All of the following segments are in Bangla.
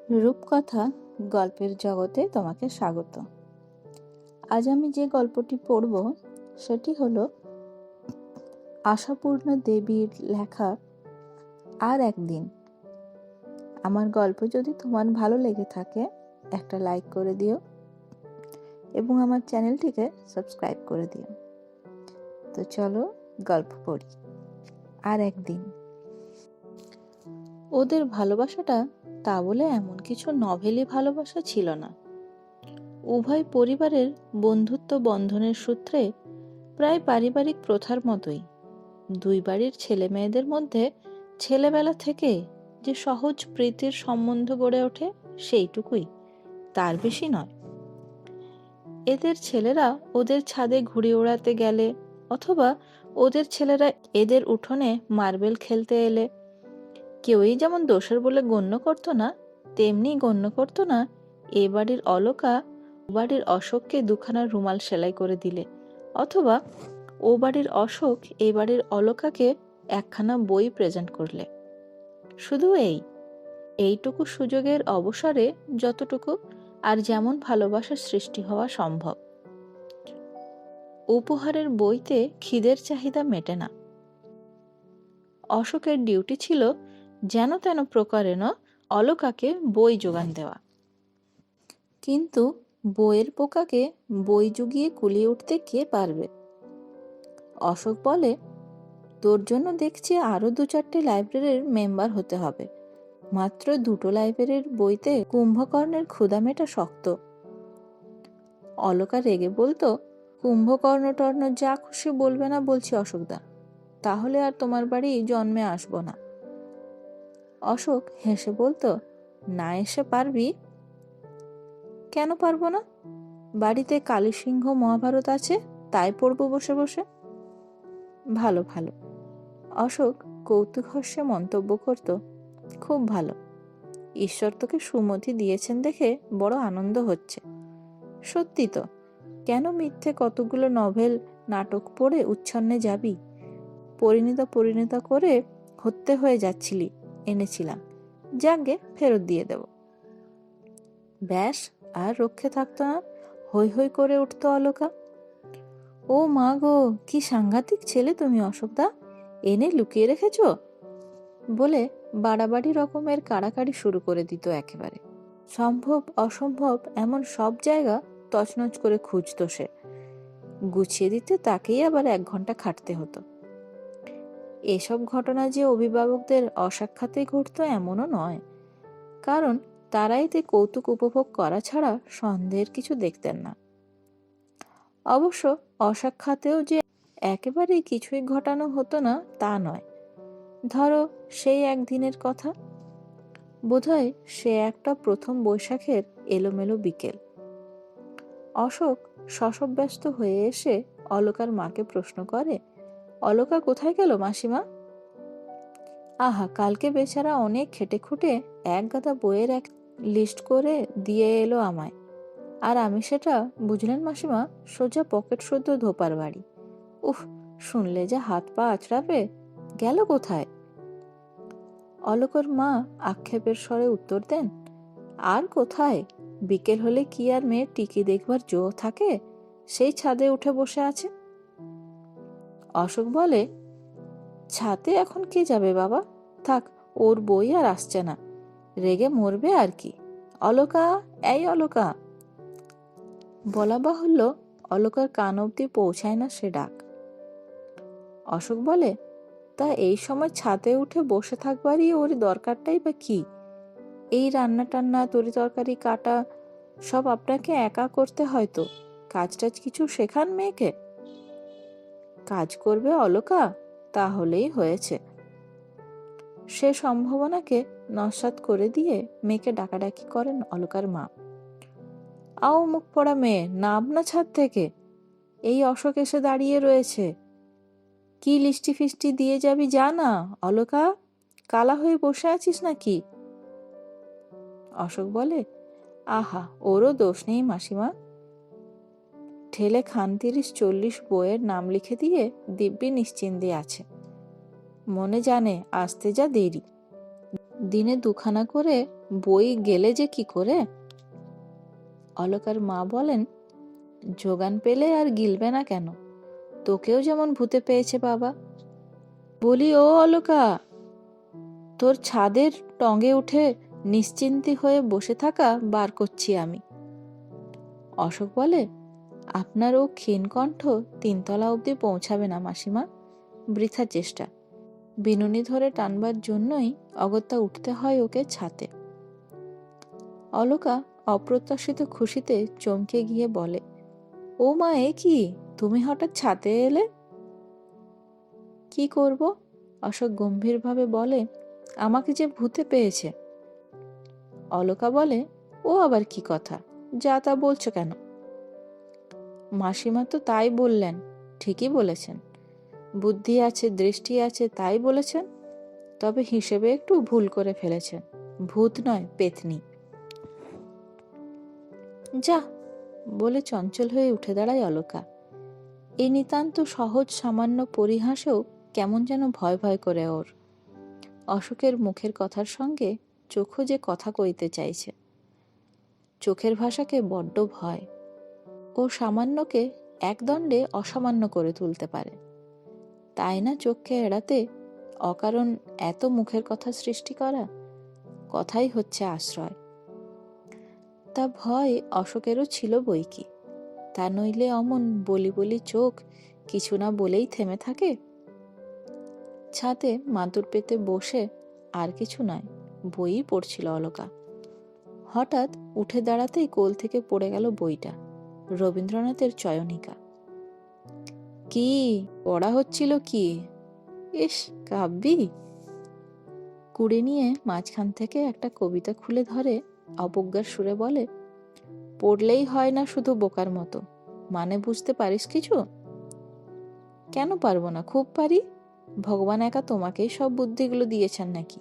রূপকথা গল্পের জগতে তোমাকে স্বাগত। আজ আমি যে গল্পটি পড়ব সেটি হলো আশাপূর্ণা দেবীর লেখা আর একদিন। আমার গল্প যদি তোমার ভালো লেগে থাকে একটা লাইক করে দিও এবং আমার চ্যানেলটিকে সাবস্ক্রাইব করে দিও। তো চলো গল্প পড়ি। আর একদিন। ওদের ভালোবাসাটা তা বলে এমন কিছু নভেলি ভালোবাসা ছিল না। উভয় পরিবারের বন্ধুত্ব বন্ধনের সূত্রে প্রায় পারিবারিক প্রথার মতোই দুই বাড়ির ছেলে মেয়েদের মধ্যে ছেলেবেলা থেকে যে সহজ প্রীতির সম্বন্ধ গড়ে ওঠে সেইটুকুই, তার বেশি নয়। এদের ছেলেরা ওদের ছাদে ঘুড়ি ওড়াতে গেলে অথবা ওদের ছেলেরা এদের উঠোনে মার্বেল খেলতে এলে কেউই যেমন দোষের বলে গণ্য করতো না, তেমনি গণ্য করতো না এ বাড়ির অলকা ও বাড়ির অশোককে দুখানা রুমাল সেলাই করে দিলে, অথবা ও বাড়ির অশোক এ বাড়ির অলকাকে একখানা বই প্রেজেন্ট করলে। শুধু এইটুকু সুযোগের অবসরে যতটুকু আর যেমন ভালোবাসার সৃষ্টি হওয়া সম্ভব। উপহারের বইতে খিদের চাহিদা মেটে না। অশোকের ডিউটি ছিল যেন তেন প্রকারেণ অলকাকে বই যোগান দেওয়া, কিন্তু বইয়ের পোকাকে বই জুগিয়ে কুলিয়ে উঠতে কে পারবে? অশোক বলে, তোর জন্য দেখছি আরো 2-4টে লাইব্রেরির মেম্বার হতে হবে। মাত্র 2টো লাইব্রেরির বইতে কুম্ভকর্ণের ক্ষুধা মেটা শক্ত। অলকা রেগে বলতো, কুম্ভকর্ণ টর্ণ যা খুশি বলবে না বলছি অশোকদা, তাহলে আর তোমার বাড়ি জন্মে আসবো না। অশোক হেসে বলতো, না এসে পারবি? কেন পারবো না? বাড়িতে কালীসিংহ মহাভারত আছে, তাই পড়বো বসে বসে। ভালো ভালো। অশোক কৌতুক হাস্যে মন্তব্য করত, খুব ভালো। ঈশ্বর তোকে সুমতি দিয়েছেন দেখে বড় আনন্দ হচ্ছে। সত্যি তো, কেন মিথ্যে কতগুলো নভেল নাটক পড়ে উচ্ছন্নে যাবি? পরিণীতা করে হত্যে হয়ে যাচ্ছিলি, এনেছিলাম, যাকে ফেরত দিয়ে দেব। ব্যাস, আর রক্ষে থাকতো না, হৈ হৈ করে উঠতো অলকা। ও মা গো, কি সাংঘাতিক ছেলে তুমি অশোকদা, এনে লুকিয়ে রেখেছ বলে বাড়াবাড়ি রকমের কাড়াকাড়ি শুরু করে দিত একেবারে। সম্ভব অসম্ভব এমন সব জায়গা তছনছ করে খুঁজতো সে। গুছিয়ে দিতে তাকেই আবার 1 ঘন্টা খাটতে হতো। এসব ঘটনা যে অভিভাবকদের অসাক্ষাতেই ঘটতো এমনও নয়, কারণ তারা এতে কৌতুক উপভোগ করা ছাড়া সন্দেহের কিছু দেখতেন না। অবশ্য অসাক্ষাতেও যে একেবারেই কিছুই ঘটানো হতো না তা নয়। ধরো সেই একদিনের কথা, বোধহয় সে একটা প্রথম বৈশাখের এলোমেলো বিকেল। অশোক শশব্যস্ত হয়ে এসে অলকার মাকে প্রশ্ন করে, অলকা কোথায় গেল মাসিমা? আহা, কালকে বেচারা অনেক খেটে খুঁটে 1 গাদা বইয়ের এক লিস্ট করে দিয়ে এলো আমায়, আর আমি সেটা, বুঝলেন মাসিমা, সোজা পকেট শুদ্ধ ধোপার বাড়ি। উফ, শুনলে যা হাত পা আঁচড়াবে। গেল কোথায়? অলকর মা আক্ষেপের স্বরে উত্তর দেন, আর কোথায়, বিকেল হলে কি আর মেয়ের টিকি দেখবার জো থাকে, সেই ছাদে উঠে বসে আছে। অশোক বলে, ছাদে এখন কে যাবে বাবা, থাক, ওর বই আর আসছে না, রেগে মরবে আর কি। অলকা, এই অলকা। বলা বাহুল্য অলকার কান অব্দি পৌঁছায় না সে ডাক। অশোক বলে, তা এই সময় ছাদে উঠে বসে থাকবারই ওর দরকারটাই বা কি? এই রান্না টান্না তরি তরকারি কাটা সব আপনাকে একা করতে হয়তো, কাজ টাজ কিছু শেখান মেয়েকে। কাজ করবে অলকা, তাহলেই হয়েছে। সে সম্ভাবনাকে নস্যাৎ করে দিয়ে মেয়েকে ডাকাডাকি করেন অলকার মা। আও মুখ পড়া মেয়ে, নাম না ছাদ থেকে, এই অশোক এসে দাঁড়িয়ে রয়েছে। কি লিস্টি ফিস্টি দিয়ে যাবি, যা না অলকা, কালা হয়ে বসে আছিস নাকি? অশোক বলে, আহা, ওরও দোষ নেই মাসিমা, ঠেলে 30-40 বইয়ের নাম লিখে দিয়ে দিব্যি নিশ্চিন্তে আছে। মনে জানে আসতে যা দেরি, দিনে দুখানা করে বই গেলে যে কি করে? অলকার মা বলেন, যোগান পেলে আর গিলবে না কেন? তোকেও যেমন ভূতে পেয়েছে বাবা। বলি, ও অলকা, তোর ছাদের টঙে উঠে নিশ্চিন্তি হয়ে বসে থাকা বার করছি আমি। অশোক বলে, আপনার ও ক্ষীণ কণ্ঠ 3 তলা অবধি পৌঁছাবে না মাসিমা, বৃথা চেষ্টা। বিনুনি ধরে টানবার জন্যই অগত্যা উঠতে হয় ওকে ছাতে। অলকা অপ্রত্যাশিত খুশিতে চমকে গিয়ে বলে, ও মা, এ কি, তুমি হঠাৎ ছাতে এলে? কি করব? অশোক গম্ভীরভাবে বলে, আমাকে যে ভূতে পেয়েছে। অলকা বলে, ও আবার কি কথা, যা তা বলছো কেন? মাসিমা তো তাই বললেন। ঠিকই বলেছেন, বুদ্ধি আছে, দৃষ্টি আছে, তাই বলেছেন। তবে হিসেবে একটু ভুল করে ফেলেছেন, ভূত নয়, পেতনি। যা, বলে চঞ্চল হয়ে উঠে দাঁড়ায় অলকা। এই নিতান্ত সহজ সামান্য পরিহাসেও কেমন যেন ভয় ভয় করে ওর। অশোকের মুখের কথার সঙ্গে চোখও যে কথা কইতে চাইছে। চোখের ভাষাকে বড্ড ভয়। ও সামান্যকে একদণ্ডে অসামান্য করে তুলতে পারে, তাই না চোখকে এড়াতে অকারণ এত মুখের কথা সৃষ্টি করা? কথাই হচ্ছে আশ্রয়। তা ভয় অশোকেরও ছিল বই কি, তা নইলে অমন বলি বলি চোখ কিছু না বলেই থেমে থাকে। ছাদে মাদুর পেতে বসে আর কিছু নয়, বইই পড়ছিল অলকা। হঠাৎ উঠে দাঁড়াতেই কোল থেকে পড়ে গেল বইটা, রবীন্দ্রনাথের চয়নিকা। কি পড়া হচ্ছিল কি? ইস, কাব্যি! কুড়ে নিয়ে মাঝখান থেকে একটা কবিতা খুলে ধরে অবজ্ঞার সুরে বলে, পড়লেই হয় না শুধু বোকার মতো, মানে বুঝতে পারিস কিছু? কেন পারবো না, খুব পারি। ভগবান একা তোমাকেই সব বুদ্ধিগুলো দিয়েছেন নাকি?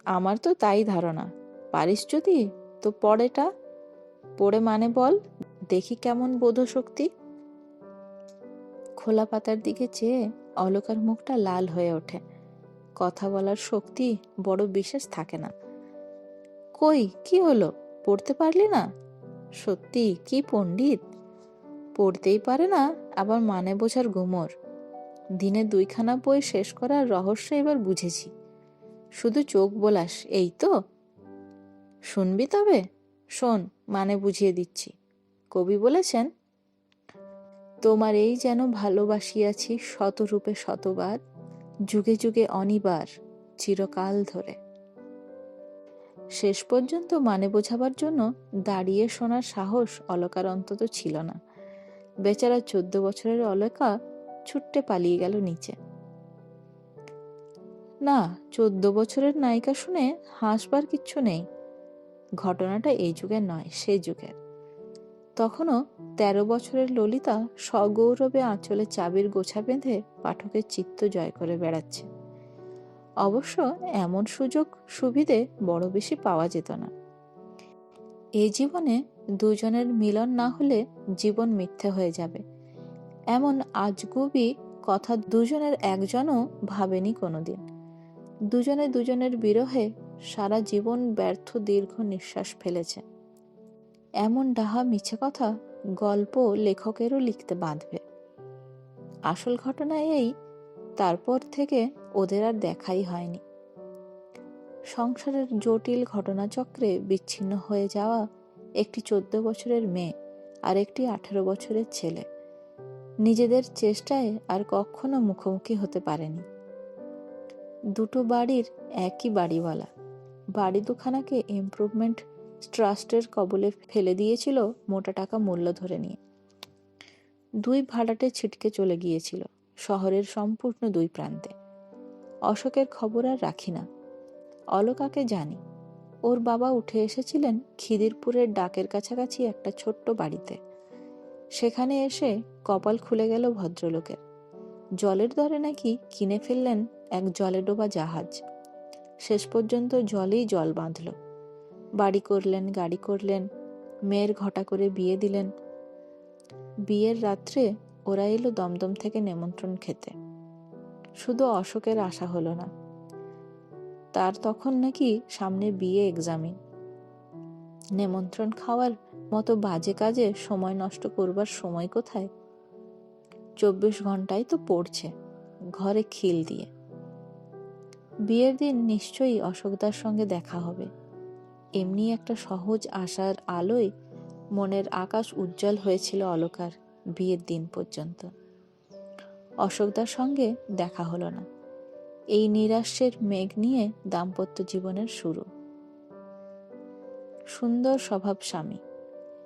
আমার তো তাই ধারণা। পারিস যদি তো পড়েটা পড়ে মানে বল দেখি, কেমন বোধশক্তি। খোলা পাতার দিকে চেয়ে অলকার মুখটা লাল হয়ে ওঠে। কথা বলার শক্তি বড় বিশেষ থাকে না। কই, কি হলো, পড়তে পারলি না? সত্যি কি পণ্ডিত! পড়তেই পারে না, আবার মানে বোঝার গুমর। দিনে 2খানা বই শেষ করার রহস্য এবার বুঝেছি। শুধু চোখ বোলাস, এই তো। শুনবি তবে? শোন, মানে বুঝিয়ে দিচ্ছি। কবি বলেছেন, তোমার এই যেন ভালোবাসিয়াছি শতরূপে শতবার, যুগে যুগে অনিবার, চিরকাল ধরে। শেষ পর্যন্ত মানে বোঝাবার জন্য দাঁড়িয়ে শোনার সাহস অলকার অন্তত ছিল না। বেচারা 14 বছরের অলকা ছুট্টে পালিয়ে গেল নিচে। না, 14 বছরের নায়িকা শুনে হাসবার কিচ্ছু নেই। ঘটনাটা এই যুগের নয়, সে যুগের। তখনও 13 বছরের ললিতা সগৌরবে আঁচলে চাবির গোছা বেঁধে পাঠকের চিত্ত জয় করে বেড়াচ্ছে। অবশ্য এমন সুযোগ সুবিধে বড় বেশি পাওয়া যেত না। এই জীবনে দুজনের মিলন না হলে জীবন মিথ্যে হয়ে যাবে, এমন আজগুবি কথা দুজনের একজনও ভাবেনি কোনোদিন। দুজনে দুজনের বিরহে সারা জীবন ব্যর্থ দীর্ঘ নিঃশ্বাস ফেলেছে। এমন ডাহা মিছে কথা গল্প লেখকেরও লিখতে বাঁধবে। আসল ঘটনা এই, তারপর থেকে ওদের আর দেখাই হয়নি। সংসারের জটিল ঘটনাচক্রে বিচ্ছিন্ন হয়ে যাওয়া একটি 14 বছরের মেয়ে আর একটি 18 বছরের ছেলে নিজেদের চেষ্টায় আর কখনো মুখোমুখি হতে পারেনি। দুটো বাড়ির একই বাড়িওয়ালা, বাড়ি দুখানাকে ইমপ্রুভমেন্ট ট্রাস্টের কবলে ফেলে দিয়েছিল মোটা টাকা মূল্য ধরে নিয়ে। 2 ভাড়াটে ছিটকে চলে গিয়েছিল শহরের সম্পূর্ণ 2 প্রান্তে। অশোকের খবর আর রাখি না, অলকাকে জানি। ওর বাবা উঠে এসেছিলেন খিদিরপুরের ডাকের কাছাকাছি একটা ছোট্ট বাড়িতে। সেখানে এসে কপাল খুলে গেল ভদ্রলোকের। জলের দরে নাকি কিনে ফেললেন এক জলে ডোবা জাহাজ। শেষ পর্যন্ত জলেই জল বাঁধল। বাড়ি করলেন, গাড়ি করলেন, মেয়ের ঘটা করে বিয়ে দিলেন। বিয়ের রাত্রে ওরা এলো দমদম থেকে নেমন্ত্রণ খেতে। শুধু অশোকের আশা হলো না। তার তখন নাকি সামনে বিয়ে এক্সামিন। নেমন্ত্রণ খাওয়ার মতো বাজে কাজে সময় নষ্ট করবার সময় কোথায়? 24 ঘন্টাই তো পড়ছে ঘরে খিল দিয়ে। বিয়ের দিন নিশ্চয়ই অশোকদার সঙ্গে দেখা হবে। এমনি একটা সহজ আশার আলোয় মনের আকাশ উজ্জ্বল হয়েছিল অলকার বিয়ের দিন পর্যন্ত। অশোকদার সঙ্গে দেখা হলো না। এই নিরাশ্বের মেঘ নিয়ে দাম্পত্য জীবনের শুরু। সুন্দর স্বভাব স্বামী,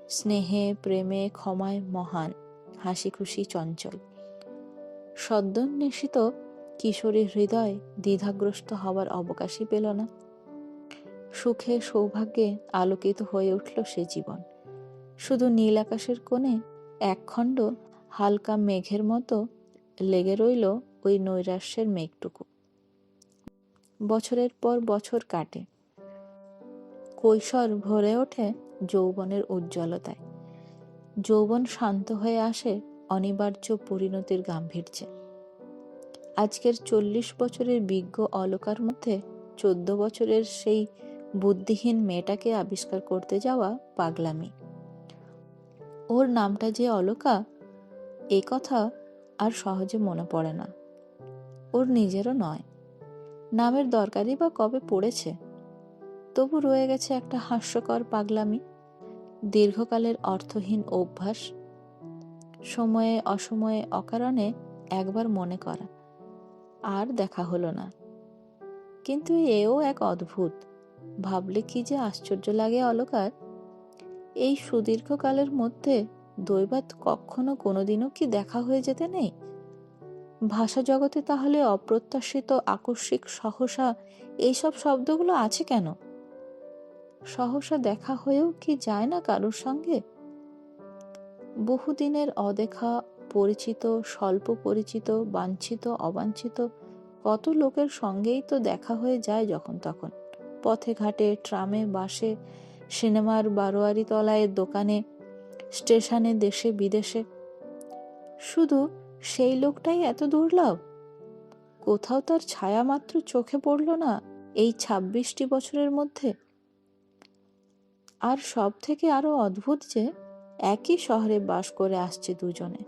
স্নেহে প্রেমে ক্ষমায় মহান, হাসি খুশি চঞ্চল। সদ্যোন্বেষিত কিশোরী হৃদয় দ্বিধাগ্রস্ত হবার অবকাশই পেল না। সুখে সৌভাগ্যে আলোকিত হয়ে উঠল সে জীবন। শুধু নীল আকাশের কোণে একখণ্ড হালকা মেঘের মতো লেগে রইল ওই নৈরাশ্যের মেঘটুকু। বছরের পর বছর কাটে। কৈশোর ভরে ওঠে যৌবনের উজ্জ্বলতায়। যৌবন শান্ত হয়ে আসে অনিবার্য পরিণতির গাম্ভীর্যে। আজকের 40 বছরের বিজ্ঞ অলকার মধ্যে 14 বছরের সেই বুদ্ধিহীন মেয়েটাকে আবিষ্কার করতে যাওয়া পাগলামি। ওর নামটা যে অলকা, এ কথা আর সহজে মনে পড়ে না। ওর নিজেরও নয়। নামের দরকারই বা কবে পড়েছে? তবু রয়ে গেছে একটা হাস্যকর পাগলামি, দীর্ঘকালের অর্থহীন অভ্যাস। সময়ে অসময়ে অকারণে একবার মনে করা, আর দেখা হলো না। কিন্তু এও এক অদ্ভুত। ভাবলে কি যে আশ্চর্য লাগে অলকার। এই সুদীর্ঘকালের মধ্যে দৈবাৎ কখনো কোনোদিনও কি দেখা হয়ে যেতে নেই? ভাষা জগতে তাহলে অপ্রত্যাশিত আকস্মিক সহসা এইসব শব্দগুলো আছে কেন? সহসা দেখা হয়েও কি যায় না কারোর সঙ্গে? বহুদিনের অদেখা, পরিচিত, স্বল্প পরিচিত, বাঞ্ছিত অবাঞ্ছিত কত লোকের সঙ্গেই তো দেখা হয়ে যায় যখন তখন। পথে ঘাটে, ট্রামে, বাসে, সিনেমার বারোয়ারি তলায়, দোকানে, স্টেশনে, দেশে বিদেশে। শুধু সেই লোকটাই এত দুর্লভ। কোথাও তার ছায়া মাত্র চোখে পড়ল না এই 26টি বছরের মধ্যে। আর সব থেকে আরো অদ্ভুত যে একই শহরে বাস করে আসছে দুজনে।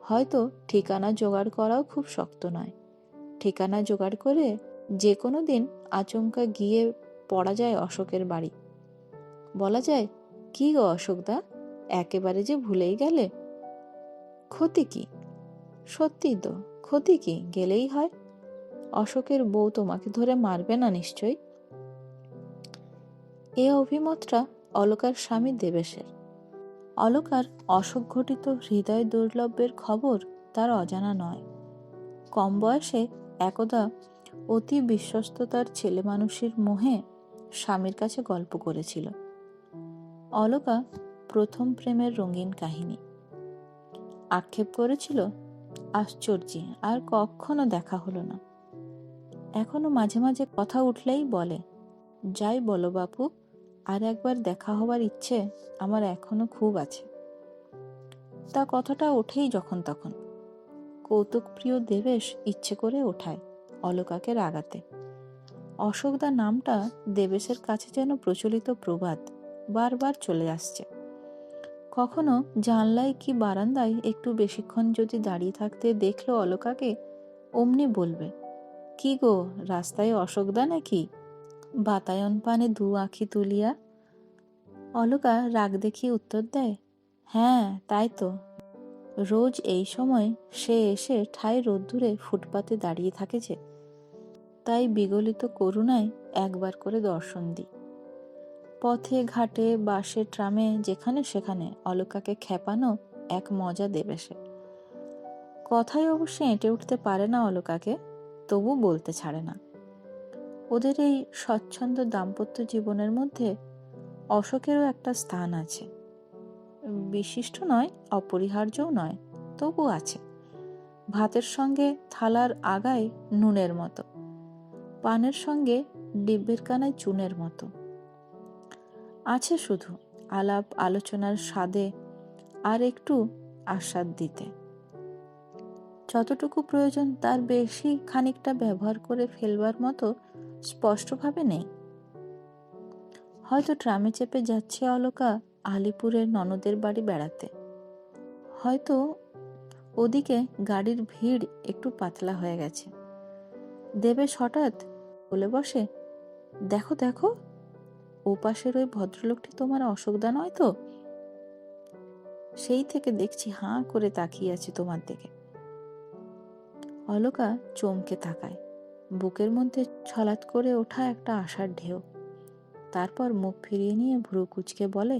হয়তো ঠিকানা জোগাড় করাও খুব শক্ত নয়। ঠিকানা জোগাড় করে যে কোনো দিন আচমকা গিয়ে পড়া যায় অশোকের বাড়ি। বলা যায়, কি গো অশোকদা, একেবারে যে ভুলেই গেলে? ক্ষতি কি? সত্যি তো, ক্ষতি কি? গেলেই হয়। অশোকের বউ তোমাকে ধরে মারবে না নিশ্চয়ই। এ অভিমতটা অলকার স্বামী দেবেশের। অলকার অশোক ঘটিত হৃদয় দুর্লভের খবর তার অজানা নয়। কম বয়সে একদা অতি বিশ্বস্ততার ছেলে মানুষের মোহে স্বামীর কাছে গল্প করেছিল। অলকা প্রথম প্রেমের রঙিন কাহিনী। আক্ষেপ করেছিল, আশ্চর্যে আর কখনো দেখা হলো না। এখনো মাঝে মাঝে কথা উঠলেই বলে, যাই বলো বাপু, আর একবার দেখা হবার ইচ্ছে আমার এখনো খুব আছে। তা কথাটা ওঠেই যখন তখন। কৌতুক প্রিয় দেবেশ ইচ্ছে করে ওঠায় অলকাকে রাগাতে। অশোকদা নামটা দেবেশের কাছে যেন প্রচলিত প্রবাদ, বারবার চলে আসছে। কখনো জানলায় কি বারান্দায় একটু বেশিক্ষণ যদি দাঁড়িয়ে থাকতে দেখলো অলকাকে, অমনি বলবে, কি গো, রাস্তায় অশোকদা নাকি? বাতায়ন পানে দু আঁখি তুলিয়া। অলকা রাগ দেখিয়ে উত্তর দেয়, হ্যাঁ তাই তো, রোজ এই সময় সে এসে ঠায় রোদ্দুরে ফুটপাতে দাঁড়িয়ে থাকে যে, তাই বিগলিত করুণায় একবার করে দর্শন দিই। পথে ঘাটে, বাসে, ট্রামে, যেখানে সেখানে অলকাকে খেপানো এক মজা দেবেশে। কথায় অবশ্য এঁটে উঠতে পারে না অলকাকে, তবু বলতে ছাড়ে না। ওদের এই স্বচ্ছন্দ দাম্পত্য জীবনের মধ্যে অশোকেরও একটা স্থান আছে। বিশিষ্ট নয়, অপরিহার্যও নয়, তবু আছে। ভাতের সঙ্গে থালার আগায় নুনের মতো, পানের সঙ্গে ডিব্বের কানায় চুনের মতো। আছে শুধু আলাপ আলোচনার স্বাদে আর একটু আস্বাদ দিতে। যতটুকু প্রয়োজন তার বেশি খানিকটা ব্যবহার করে ফেলবার মতো স্পষ্টভাবে নেই। হয়তো ট্রামে চেপে যাচ্ছে অলকা আলিপুরের ননদের বাড়ি বেড়াতে, হয়তো ওদিকে গাড়ির ভিড় একটু পাতলা হয়ে গেছে। দেবেশ হঠাৎ বলে বসে, দেখো দেখো, ও পাশের ওই ভদ্রলোকটি তোমার অশোকদা নয় তো? সেই থেকে দেখছি হাঁ করে তাকিয়ে আছে তোমার দিকে। অলকা চমকে তাকায়, বুকের মধ্যে ছলাৎ করে ওঠা একটা আশার ঢেউ। তারপর মুখ ফিরিয়ে নিয়ে ভ্রু কুঁচকে বলে,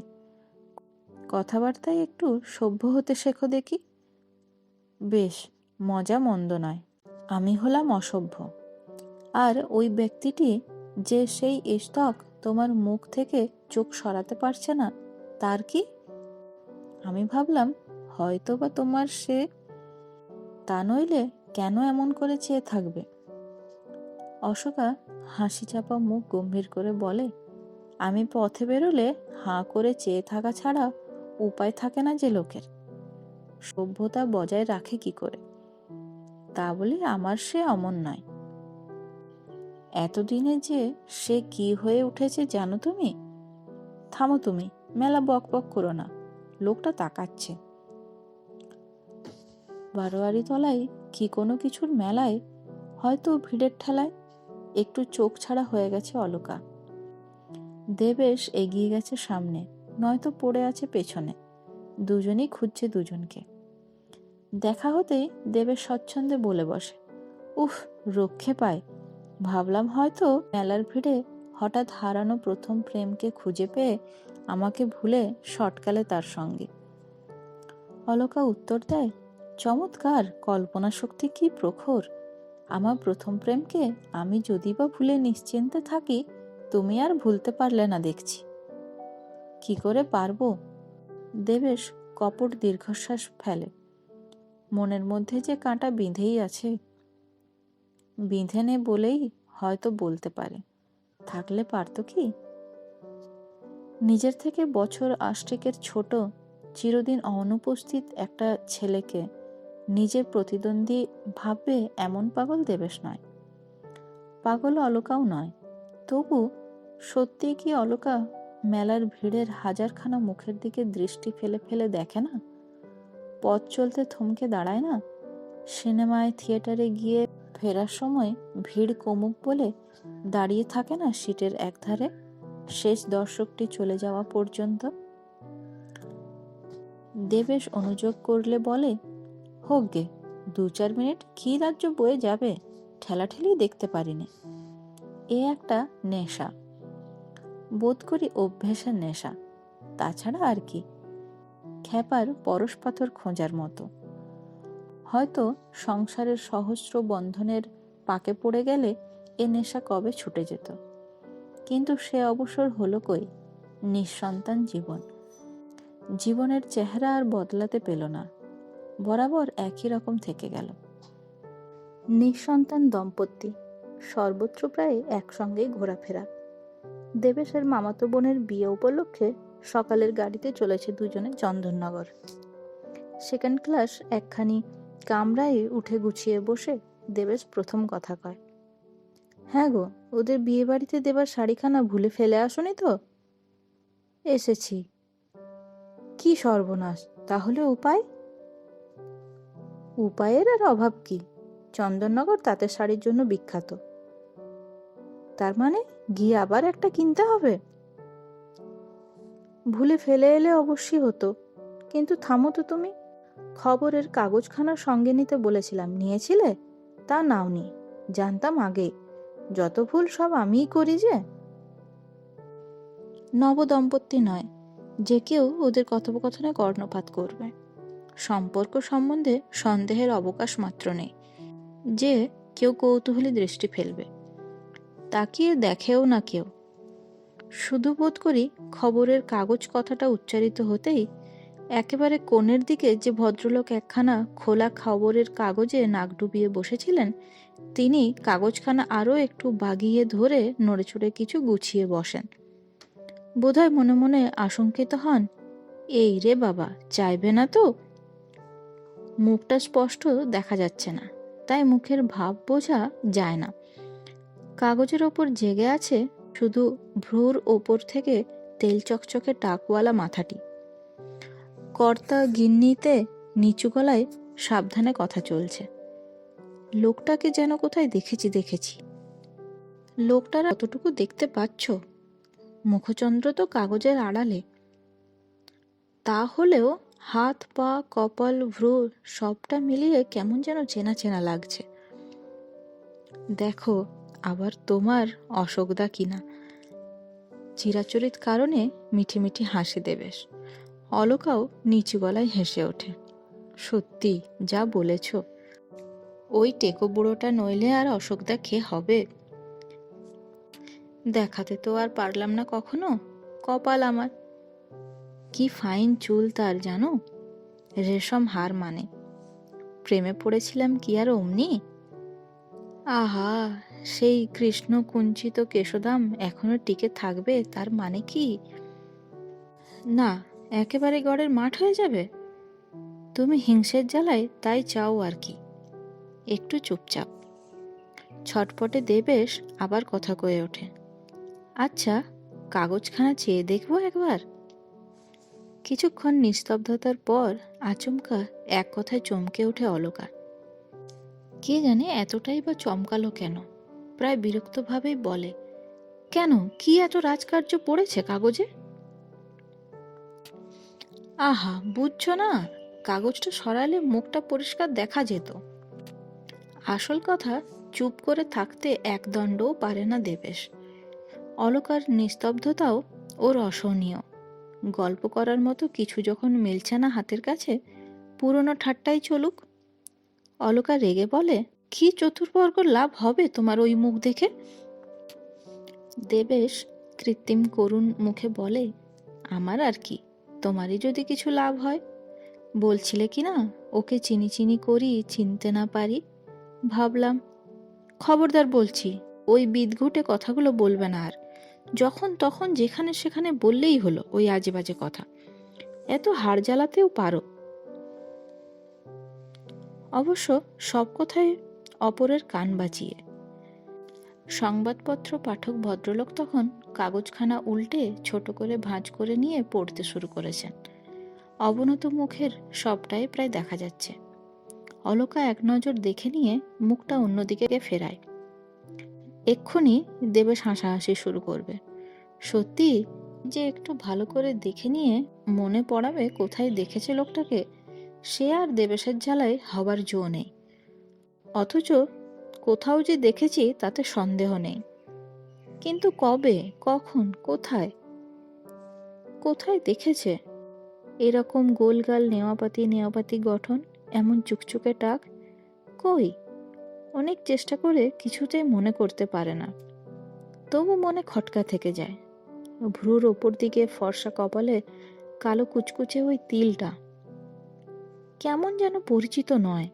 কথাবার্তায় একটু সভ্য হতে শেখো দেখি। বেশ, মজা মন্দ নয়। আমি হলাম অসভ্য, আর ওই ব্যক্তিটি যে সেই স্টক তোমার মুখ থেকে চোখ সরাতে পারছে না, তার কি? আমি ভাবলাম হয়তো বা তোমার সে, তা নইলে কেন এমন করে চেয়ে থাকবে? অশোকা হাসি চাপা মুখ গম্ভীর করে বলে, আমি পথে বেরোলে হাঁ করে চেয়ে থাকা ছাড়া উপায় থাকে না যে লোকের। সভ্যতা বজায় রাখে কি করে? তা বলে আমার সে অমন নয়। এতদিনে যে সে কি হয়ে উঠেছে জানো তুমি? থামো তুমি, মেলা বক বক করো না, লোকটা তাকাচ্ছে। বারোয়ারি তলায় কি কোনো কিছুর মেলায়, হয়তো ভিড়ের ঠেলায় একটু চোখ ছাড়া হয়ে গেছে অলকা। দেবেশ এগিয়ে গেছে সামনে, নয়তো পড়ে আছে পেছনে। দুজনেই খুঁজছে দুজনকে। দেখা হতেই দেবেশ স্বচ্ছন্দে বলে বসে, উফ, রক্ষে পায়। ভাবলাম হয়তো মেলার ভিড়ে হঠাৎ হারানো প্রথম প্রেমকে খুঁজে পেয়ে আমাকে ভুলে শটকালে তার সঙ্গে। অলকা উত্তর দেয়, চমৎকার কল্পনা শক্তি, কি প্রখর! আমার প্রথম প্রেমকে আমি যদি বা ভুলে নিশ্চিন্তে থাকি, তুমি আর ভুলতে পারলে না দেখছি। কি করে পারবো? দেবেশ কপট দীর্ঘশ্বাস ফেলে। মনের মধ্যে যে কাঁটা বিঁধেই আছে। বিঁধে নে বলেই হয়তো বলতে পারে, থাকলে পারতো কি? নিজের থেকে বছর আষ্টেকের ছোট, চিরদিন অনুপস্থিত একটা ছেলেকে নিজের প্রতিদ্বন্দ্বী ভাববে এমন পাগল দেবেশ নয়। পাগল অলকাও নয়। তবু সত্যি কি অলকা মেলার ভিড়ের হাজারখানা মুখের দিকে দৃষ্টি ফেলে ফেলে দেখে না? পথ চলতে থমকে দাঁড়ায় না? সিনেমায় থিয়েটারে গিয়ে ফেরার সময় ভিড় কমুক বলে দাঁড়িয়ে থাকে না সিটের একধারে, শেষ দর্শকটি চলে যাওয়া পর্যন্ত? দেবেশ অনুযোগ করলে বলে, হোক গে, 2-4 মিনিট কি রাজ্য বয়ে যাবে, ঠেলাঠেলি দেখতে পারিনি। এ একটা নেশা, বোধ করি অভ্যেসের নেশা, তাছাড়া আর কি। খ্যাপার পরশ পাথর খোঁজার মতো। হয়তো সংসারের সহস্র বন্ধনের পাকে পড়ে গেলে এ নেশা কবে ছুটে যেত। কিন্তু সে অবসর হলো কই? নিঃসন্তান জীবন। জীবনের চেহারা আর বদলাতে পেল না, বরাবর একই রকম থেকে গেল। নিঃসন্তান দম্পতি সর্বত্র প্রায় একসঙ্গেই ঘোরাফেরা। দেবেশের মামাতো বোনের বিয়ে উপলক্ষে সকালের গাড়িতে চলেছে দুজনে চন্দননগর। সেকেন্ড ক্লাস একখানি কামরায় উঠে গুছিয়ে বসে দেবেশ প্রথম কথা কয়, হ্যাঁ গো, ওদের বিয়ে বাড়িতে দেবার শাড়িখানা ভুলে ফেলে আসনি তো? এসেছি। কি সর্বনাশ! তাহলে উপায়? উপায়ের আর অভাব কি? চন্দননগর তাঁতের শাড়ির জন্য বিখ্যাত। তার মানে গিয়ে আবার একটা কিনতে হবে? ভুলে ফেলে এলে অবশ্যই হতো, কিন্তু থামো তো তুমি। খবরের কাগজখানা সঙ্গে নিতে বলেছিলাম, নিয়েছিলে? তা নাওনি। জানতাম আগেই, যত ভুল সব আমিই করি যে। নবদম্পতি নয়, যে কেউ ওদের কথোপকথনে কর্ণপাত করবে। সম্পর্ক সম্বন্ধে সন্দেহের অবকাশ মাত্র নেই। যে কেউ কৌতূহলী দৃষ্টি ফেলবে, তাকিয়ে দেখেও না কেউ। শুধু বোধ করি খবরের কাগজ কথাটা উচ্চারিত হতেই একেবারে কোণের দিকে যে ভদ্রলোক একখানা খোলা খবরের কাগজে নাক ডুবিয়ে বসেছিলেন, তিনি কাগজখানা আরও একটু বাগিয়ে ধরে নড়েচড়ে কিছু গুছিয়ে বসেন। বোধহয় মনে মনে আশঙ্কিত হন, এই রে বাবা, চাইবে না তো? মুখটা স্পষ্ট দেখা যাচ্ছে না, তাই মুখের ভাব বোঝা যায় না। কাগজের ওপর জেগে আছে শুধু ভ্রুর ওপর থেকে তেল চকচকে টাকওয়ালা মাথাটি। কর্তা গিন্নিতে নিচু গলায় সাবধানে কথা চলছে। লোকটাকে যেন কোথায় দেখেছি। লোকটার কতটুকু দেখতে পাচ্ছ? মুখচন্দ্র তো কাগজের আড়ালে। তাহলেও হাত পা কপাল ভ্রু সবটা মিলিয়ে কেমন যেন চেনা চেনা লাগছে। দেখো আবার তোমার অশোকদা কিনা। চিরাচরিত কারণে মিঠি মিঠি হাসি দেবেশ। অলকাও নিচু গলায় হেসে ওঠে। সত্যি যা বলেছ, ওই টেকো বুড়োটা নইলে আর অশোকদা কে হবে? দেখাতে তো আর পারলাম না কখনো, কপাল আমার। কি ফাইন চুল তার জানো, রেশম হার মানে। প্রেমে পড়েছিলাম কি আর অমনি? আহা, সেই কৃষ্ণ কুঞ্চিত কেশদাম এখনো টিকে থাকবে তার মানে কি? না, একেবারে গড়ের মাঠ হয়ে যাবে। তুমি হিংসের জ্বালায় তাই চাও আর কি। একটু চুপচাপ। ছটপটে দেবেশ আবার কথা কয়ে ওঠে। আচ্ছা, কাগজখানা চেয়ে দেখবো একবার? কিছুক্ষণ নিস্তব্ধতার পর আচমকা এক কথায় চমকে ওঠে অলকা। কে জানে এতটাই বা চমকালো কেন। প্রায় বিরক্তভাবেই বলে, কেন, কি এত রাজকার্য পড়েছে কাগজে? আহা, বুঝছো না? কাগজটা সরালে মুখটা পরিষ্কার দেখা যেত। আসল কথা, চুপ করে থাকতে একদণ্ডও পারে না দেবেশ। অলকার নিস্তব্ধতাও ওর অসহনীয়। গল্প করার মতো কিছু যখন মিলছে না হাতের কাছে, পুরনো ঠাট্টাই চলুক। অলকা রেগে বলে, কি চতুর্বর্গ লাভ হবে তোমার ওই মুখ দেখে? দেবেশ কৃত্রিম করুণ মুখে বলে, আমার আর কি, তোমারই যদি কিছু লাভ হয়। বলছিলে কি না ওকে চিনি চিনি করি, চিনতে না পারি। ভাবলাম, খবরদার বলছি, ওই বিদঘুটে কথাগুলো বলবে না আর। যখন তখন যেখানে সেখানে বললেই হলো ওই আজে বাজে কথা। এত হাড় জ্বালাতেও পারো। অবশ্য সব কথায় অপরের কান বাঁচিয়ে। সংবাদপত্র পাঠক ভদ্রলোক তখন কাগজখানা উল্টে ছোট করে ভাঁজ করে নিয়ে পড়তে শুরু করেছেন। অবনত মুখের সবটাই প্রায় দেখা যাচ্ছে। অলকা এক নজর দেখে নিয়ে মুখটা অন্যদিকে ফেরায়। এক্ষুনি দেবেশ হাসাহাসি শুরু করবে। সত্যি যে একটু ভালো করে দেখে নিয়ে মনে পড়াবে কোথায় দেখেছে লোকটাকে, সে আর দেবেশের জ্বালায় হবার জো নেই। অথচ কোথাও যে দেখেছি তাতে সন্দেহ নেই। কিন্তু কবে, কখন, কোথায়? কোথায় দেখেছে? এরকম গোলগাল নেওয়াপাতি গঠন, এমন চুকচুকে টাক। কই? অনেক চেষ্টা করে কিছুতেই মনে করতে পারে না। তবু মনে খটকা থেকে যায়। ভ্রুর ওপর দিকে ফর্সা কপালে কালো কুচকুচে ওই তিলটা কেমন যেন পরিচিত নয়।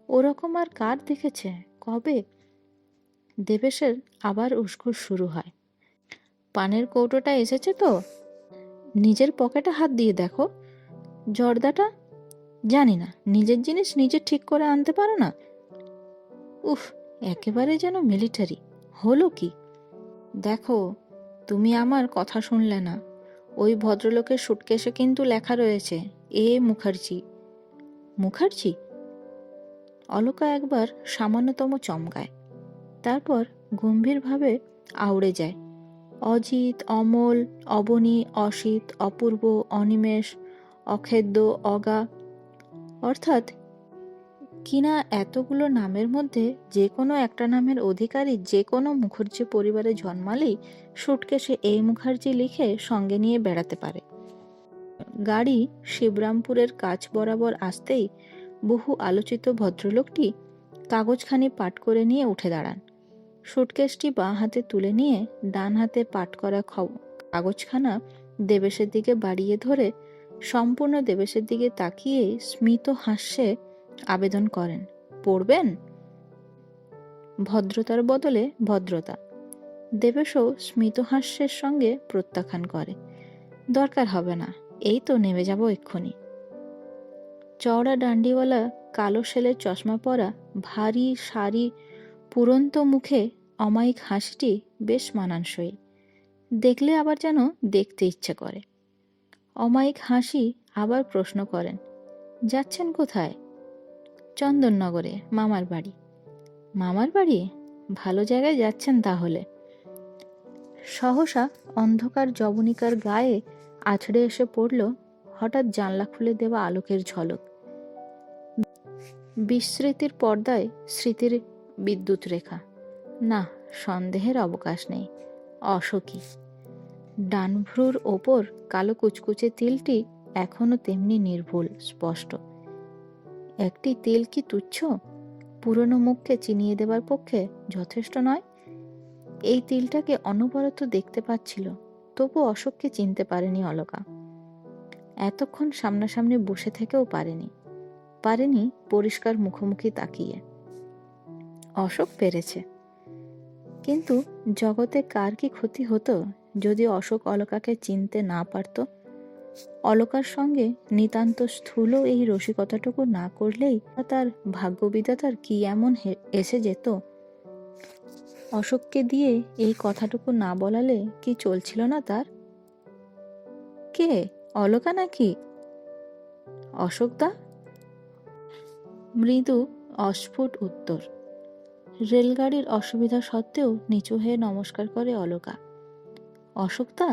ওরকম আর কার দেখেছে, কবে? দেবেশের আবার উস্কুস শুরু হয়। পানের কৌটোটা এসেছে তো? নিজের পকেটে হাত দিয়ে দেখো। জর্দাটা? জানি না, নিজের জিনিস নিজে ঠিক করে আনতে পারো না? উফ, একেবারে যেন মিলিটারি। হলো কি? দেখো, তুমি আমার কথা শুনলে না। ওই ভদ্রলোকের সুটকেসে কিন্তু লেখা রয়েছে এ মুখার্জি। মুখার্জি? অলকা একবার সামান্যতম চমকায়, তারপর গম্ভীরভাবে আউড়ে যায়। অজিত, অমল, অবনী, অসিত, অপূর্ব, অনিমেষ, অখেদ্য, অগা, অর্থাৎ কিনা এতগুলো নামের মধ্যে যে কোনো একটা নামের অধিকারী যে কোনো মুখার্জি পরিবারে জন্মালেই সুটকেসে এই মুখার্জি লিখে সঙ্গে নিয়ে বেড়াতে পারে। গাড়ি শিবরামপুরের কাছ বরাবর আসতেই বহু আলোচিত ভদ্রলোকটি কাগজখানি পাঠ করে নিয়ে উঠে দাঁড়ান। সুটকেসটি বাঁ হাতে তুলে নিয়ে ডান হাতে পাঠ করা কাগজখানা দেবেশের দিকে বাড়িয়ে ধরে সম্পূর্ণ দেবেশের দিকে তাকিয়ে স্মিত হাস্যে আবেদন করেন, পড়বেন? ভদ্রতার বদলে ভদ্রতা। দেবেশও স্মিত হাস্যের সঙ্গে প্রত্যাখ্যান করে, দরকার হবে না, এই তো নেমে যাব এক্ষুনি। চওড়া ডান্ডিওয়ালা কালো সেলের চশমা পরা ভারী শাড়ি পুরন্ত মুখে অমায়িক হাসিটি বেশ মানানসই, দেখলে আবার যেন দেখতে ইচ্ছে করে। অমায়িক হাসি আবার প্রশ্ন করেন, যাচ্ছেন কোথায়? চন্দননগরে, মামার বাড়ি। মামার বাড়ি? ভালো জায়গায় যাচ্ছেন তাহলে। সহসা অন্ধকার জবনিকার গায়ে আছড়ে এসে পড়ল হঠাৎ জানলা খুলে দেওয়া আলোকের ঝলক। বিস্মৃতির পর্দায় স্মৃতির বিদ্যুৎ রেখা। না, সন্দেহের অবকাশ নেই, অশোকই। ডান ভ্রুর ওপর কালো কুচকুচে তিলটি এখনো তেমনি নির্ভুল স্পষ্ট। একটি তিল কি তুচ্ছ? পুরনো মুখকে চিনিয়ে দেবার পক্ষে যথেষ্ট নয়। এই তিলটাকে অনবরত দেখতে পাচ্ছিল, তবু অশোককে চিনতে পারেনি অলকা। এতক্ষণ সামনাসামনি বসে থেকেও পারেনি পরিষ্কার মুখোমুখি তাকিয়ে। অশোক পেরেছে, কিন্তু জগতে কার কি ক্ষতি হতো যদি অশোক অলকাকে চিনতে না পারত? অলকার সঙ্গে নিতান্ত স্থূল এই রসিকতাটুকু না করলেই তার ভাগ্যবিধাতার কি এমন এসে যেত? অশোককে দিয়ে এই কথাটুকু না বলালে কি চলছিল না তার? কে, অলকা নাকি? অশোকদা? মৃদু অস্ফুট উত্তর। রেলগাড়ির অসুবিধা সত্ত্বেও নিচু হয়ে নমস্কার করে অলকা। অশোকদা?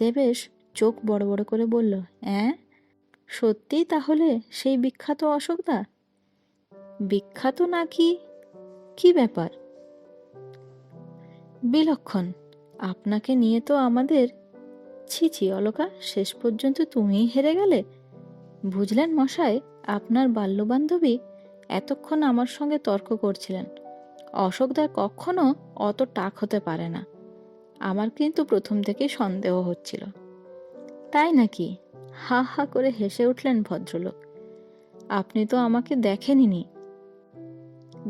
দেবেশ চোখ বড় বড় করে বলল, অ্যাঁ, সত্যিই তাহলে সেই বিখ্যাত অশোকদা? বিখ্যাত নাকি? কি ব্যাপার? বিলক্ষণ, আপনাকে নিয়ে তো আমাদের। ছি অলকা, শেষ পর্যন্ত তুমিই হেরে গেলে। বুঝলেন মশাই, আপনার বাল্যবান্ধবী এতক্ষণ আমার সঙ্গে তর্ক করছিলেন। অশোকদার কখনো অত টাক হতে পারে না। আমার কিন্তু প্রথম থেকেই সন্দেহ হচ্ছিল। তাই নাকি? হা হা করে হেসে উঠলেন ভদ্রলোক। আপনি তো আমাকে দেখেননি।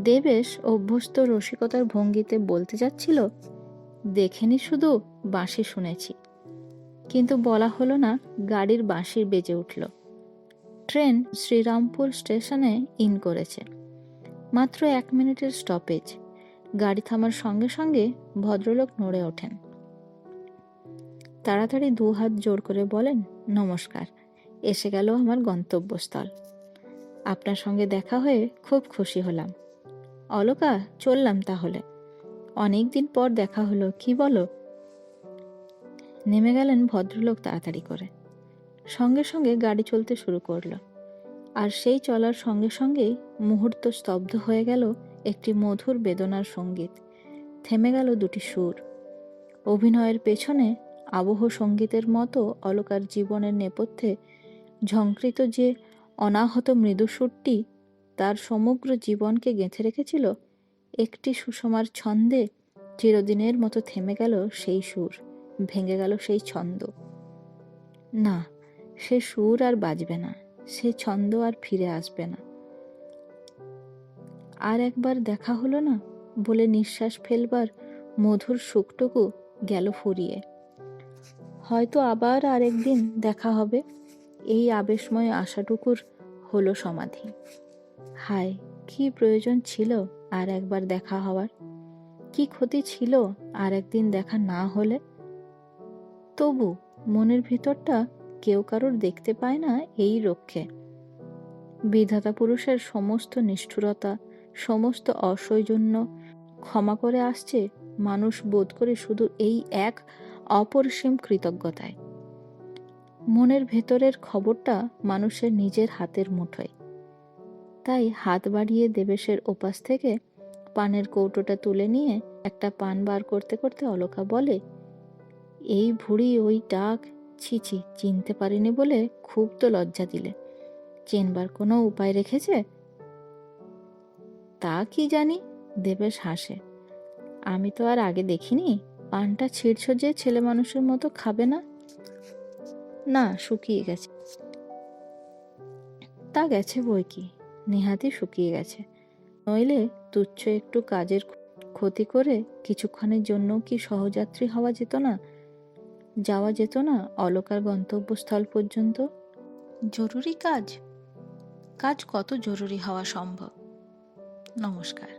দেবেশ অভ্যস্ত রসিকতার ভঙ্গিতে বলতে যাচ্ছিল, দেখেনি শুধু, বাঁশি শুনেছি। কিন্তু বলা হলো না, গাড়ির বাঁশি বেজে উঠল। ট্রেন শ্রীরামপুর স্টেশনে ইন করেছে। মাত্র 1 মিনিটের স্টপেজ। গাড়ি থামার সঙ্গে সঙ্গে ভদ্রলোক নড়ে ওঠেন। তাড়াতাড়ি 2 হাত জোর করে বলেন, নমস্কার, এসে গেল আমার গন্তব্যস্থল। আপনার সঙ্গে দেখা হয়ে খুব খুশি হলাম। অলকা, চললাম তাহলে। অনেক দিন পর দেখা হলো, কি বলো? নেমে গেলেন ভদ্রলোক তাড়াতাড়ি করে। সঙ্গে সঙ্গে গাড়ি চলতে শুরু করলো। আর সেই চলার সঙ্গে সঙ্গেই মুহূর্ত স্তব্ধ হয়ে গেল একটি মধুর বেদনার সঙ্গীত। থেমে গেল 2টি সুর। অভিনয়ের পেছনে আবহ সঙ্গীতের মতো অলকার জীবনের নেপথ্যে ঝংকৃত যে অনাহত মৃদু সুরটি তার সমগ্র জীবনকে গেঁথে রেখেছিল, একটি সুষমার ছন্দে চিরদিনের মতো থেমে গেল সেই সুর, ভেঙে গেল সেই ছন্দ। না, সে সুর আর বাজবে না, সে ছন্দ আর ফিরে আসবে না। আর একবার দেখা হলো না বলে নিঃশ্বাস ফেলবার মধুর সুখটুকু গেল ফুরিয়ে। হয়তো আবার আরেকদিন দেখা হবে, এই আবেশময় আশাটুকুর হলো সমাধি। হায়, কি প্রয়োজন ছিল আর একবার দেখা হওয়ার? কি ক্ষতি ছিল আর একদিন দেখা না হলে? তবু মনের ভিতরটা কেউ কারোর দেখতে পায় না এই রক্ষে। বিধাতা পুরুষের সমস্ত নিষ্ঠুরতা, সমস্ত অসৌজন্য ক্ষমা করে আসছে মানুষ বোধ করে শুধু এই এক অপরিসীম কৃতজ্ঞতায়। মনের ভেতরের খবরটা মানুষের নিজের হাতের মুঠোয়। তাই হাত বাড়িয়ে দেবেশের ওপাশ থেকে পানের কৌটোটা তুলে নিয়ে একটা পান বার করতে করতে অলকা বলে, এই ভুঁড়ি, ওই টাক, ছি, চিনতে পারিনি বলে খুব তো লজ্জা দিলে। চেনবার কোনো উপায় রেখেছে? তা কি জানি, দেবেশ হাসে। আমি তো আর আগে দেখিনি। পানটা ছিঁড়ছ যে ছেলে মানুষের মতো, খাবে না? না, শুকিয়ে গেছে। তা গেছে বই কি, নেহাতি শুকিয়ে গেছে। নইলে তুচ্ছ একটু কাজের ক্ষতি করে কিছুক্ষণের জন্য কি সহযাত্রী যাওয়া যেত না অলকার গন্তব্যস্থল পর্যন্ত? জরুরি কাজ কত জরুরি হওয়া সম্ভব। নমস্কার।